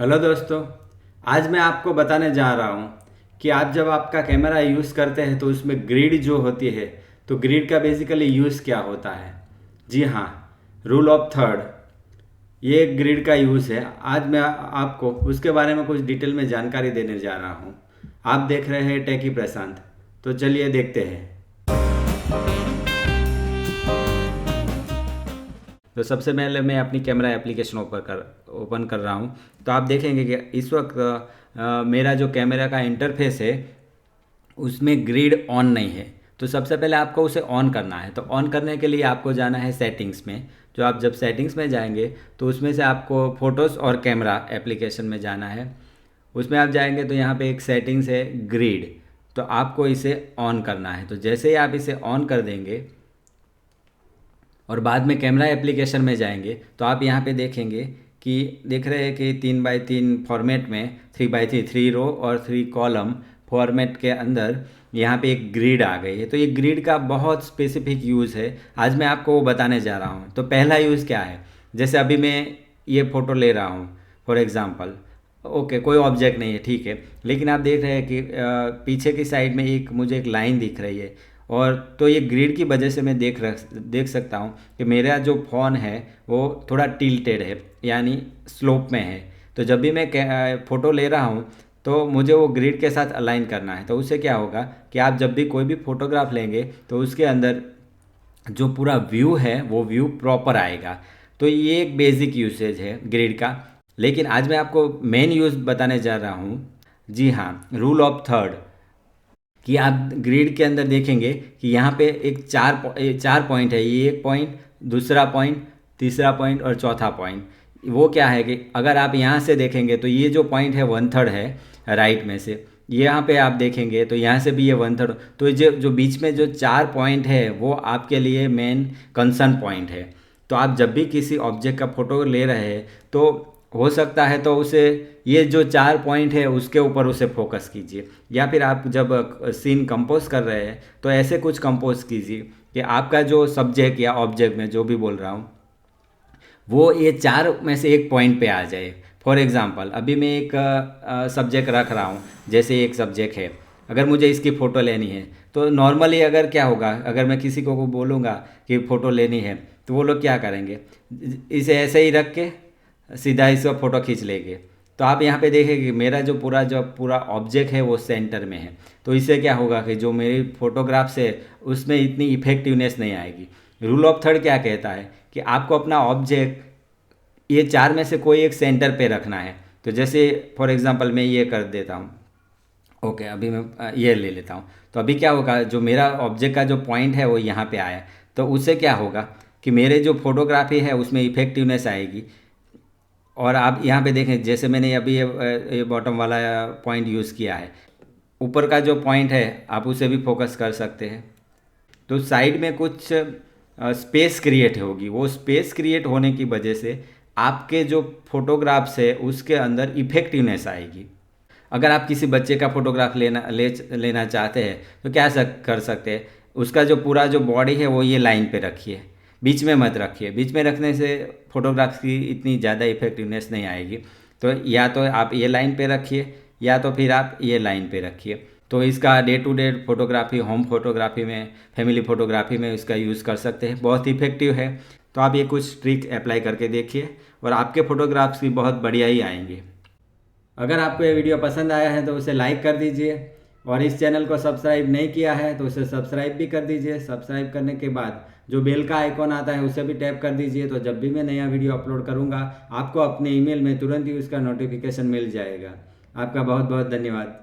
Hello दोस्तों। आज मैं आपको बताने जा रहा हूँ कि आप जब आपका कैमरा यूज़ करते हैं तो उसमें ग्रिड जो होती है, तो ग्रिड का बेसिकली यूज़ क्या होता है। जी हाँ, रूल ऑफ थर्ड, ये ग्रिड का यूज़ है। आज मैं आपको उसके बारे में कुछ डिटेल में जानकारी देने जा रहा हूँ। आप देख रहे हैं टेकी प्रशांत, तो चलिए देखते हैं। तो सबसे पहले मैं अपनी कैमरा एप्लीकेशन ओपन कर रहा हूँ। तो आप देखेंगे कि इस वक्त मेरा जो कैमरा का इंटरफेस है उसमें ग्रिड ऑन नहीं है। तो सबसे पहले आपको उसे ऑन करना है। तो ऑन करने के लिए आपको जाना है सेटिंग्स में। जो आप जब सेटिंग्स में जाएंगे तो उसमें से आपको फ़ोटोज़ और कैमरा एप्लीकेशन में जाना है। उसमें आप जाएंगे तो यहाँ पे एक सेटिंग्स है ग्रिड, तो आपको इसे ऑन करना है। तो जैसे ही आप इसे ऑन कर देंगे और बाद में कैमरा एप्लीकेशन में जाएंगे तो आप यहाँ पे देखेंगे कि देख रहे हैं कि 3x3 फॉर्मेट में 3x3 3 रो और 3 कॉलम फॉर्मेट के अंदर यहाँ पे एक ग्रिड आ गई है। तो ये ग्रिड का बहुत स्पेसिफिक यूज़ है, आज मैं आपको वो बताने जा रहा हूँ। तो पहला यूज़ क्या है, जैसे अभी मैं ये फ़ोटो ले रहा हूँ फॉर एग्ज़ाम्पल, ओके कोई ऑब्जेक्ट नहीं है, ठीक है, लेकिन आप देख रहे हैं कि पीछे की साइड में मुझे एक लाइन दिख रही है। और तो ये ग्रिड की वजह से मैं देख सकता हूँ कि मेरा जो फ़ोन है वो थोड़ा टिल्टेड है, यानी स्लोप में है। तो जब भी मैं फ़ोटो ले रहा हूँ तो मुझे वो ग्रिड के साथ अलाइन करना है। तो उससे क्या होगा कि आप जब भी कोई भी फ़ोटोग्राफ लेंगे तो उसके अंदर जो पूरा व्यू है वो व्यू प्रॉपर आएगा। तो ये एक बेसिक यूसेज है ग्रिड का। लेकिन आज मैं आपको मेन यूज़ बताने जा रहा हूँ। जी हाँ, रूल ऑफ थर्ड, कि आप ग्रिड के अंदर देखेंगे कि यहाँ पे एक चार पॉइंट है। ये एक पॉइंट, दूसरा पॉइंट, तीसरा पॉइंट और चौथा पॉइंट। वो क्या है कि अगर आप यहाँ से देखेंगे तो ये जो पॉइंट है 1/3 है राइट में से। यहाँ पे आप देखेंगे तो यहाँ से भी ये 1/3। तो ये जो जो बीच में जो 4 पॉइंट है वो आपके लिए मेन कंसर्न पॉइंट है। तो आप जब भी किसी ऑब्जेक्ट का फ़ोटो ले रहे हैं तो हो सकता है तो उसे ये जो 4 पॉइंट है उसके ऊपर उसे फोकस कीजिए। या फिर आप जब सीन कंपोज कर रहे हैं तो ऐसे कुछ कंपोज कीजिए कि आपका जो सब्जेक्ट या ऑब्जेक्ट में जो भी बोल रहा हूँ वो ये 4 में से एक पॉइंट पे आ जाए। फॉर एग्ज़ाम्पल अभी मैं एक सब्जेक्ट रख रहा हूँ, जैसे एक सब्जेक्ट है, अगर मुझे इसकी फ़ोटो लेनी है तो नॉर्मली अगर क्या होगा, अगर मैं किसी को बोलूँगा कि फ़ोटो लेनी है तो वो लोग क्या करेंगे, इसे ऐसे ही रख के सीधा इसका फ़ोटो खींच लेंगे। तो आप यहाँ पे देखेंगे कि मेरा जो पूरा ऑब्जेक्ट है वो सेंटर में है। तो इससे क्या होगा कि जो मेरी फ़ोटोग्राफ्स है उसमें इतनी इफेक्टिवनेस नहीं आएगी। रूल ऑफ थर्ड क्या कहता है कि आपको अपना ऑब्जेक्ट ये 4 में से कोई एक सेंटर पे रखना है। तो जैसे फॉर एग्ज़ाम्पल मैं ये कर देता हूँ, ओके अभी मैं ये ले लेता हूँ। तो अभी क्या होगा, जो मेरा ऑब्जेक्ट का जो पॉइंट है वो यहाँ पे आया। तो उससे क्या होगा कि मेरे जो फोटोग्राफी है उसमें इफेक्टिवनेस आएगी। और आप यहाँ पे देखें, जैसे मैंने अभी ये बॉटम वाला पॉइंट यूज़ किया है, ऊपर का जो पॉइंट है आप उसे भी फोकस कर सकते हैं। तो साइड में कुछ स्पेस क्रिएट होगी, वो स्पेस क्रिएट होने की वजह से आपके जो फोटोग्राफ्स है उसके अंदर इफेक्टिवनेस आएगी। अगर आप किसी बच्चे का फोटोग्राफ लेना चाहते हैं तो क्या कर सकते हैं, उसका जो पूरा जो बॉडी है वो ये लाइन पे रखिए, बीच में मत रखिए। बीच में रखने से फोटोग्राफ की इतनी ज़्यादा इफेक्टिवनेस नहीं आएगी। तो या तो आप ये लाइन पे रखिए या तो फिर आप ये लाइन पे रखिए। तो इसका day to day photography, home photography में, फैमिली फोटोग्राफी में इसका यूज़ कर सकते हैं, बहुत इफेक्टिव है। तो आप ये कुछ ट्रिक अप्लाई करके देखिए और आपके फोटोग्राफ्स भी बहुत बढ़िया ही आएंगे। अगर आपको ये वीडियो पसंद आया है तो उसे लाइक कर दीजिए और इस चैनल को सब्सक्राइब नहीं किया है तो उसे सब्सक्राइब भी कर दीजिए। सब्सक्राइब करने के बाद जो बेल का आइकॉन आता है उसे भी टैप कर दीजिए। तो जब भी मैं नया वीडियो अपलोड करूँगा आपको अपने ईमेल में तुरंत ही उसका नोटिफिकेशन मिल जाएगा। आपका बहुत बहुत धन्यवाद।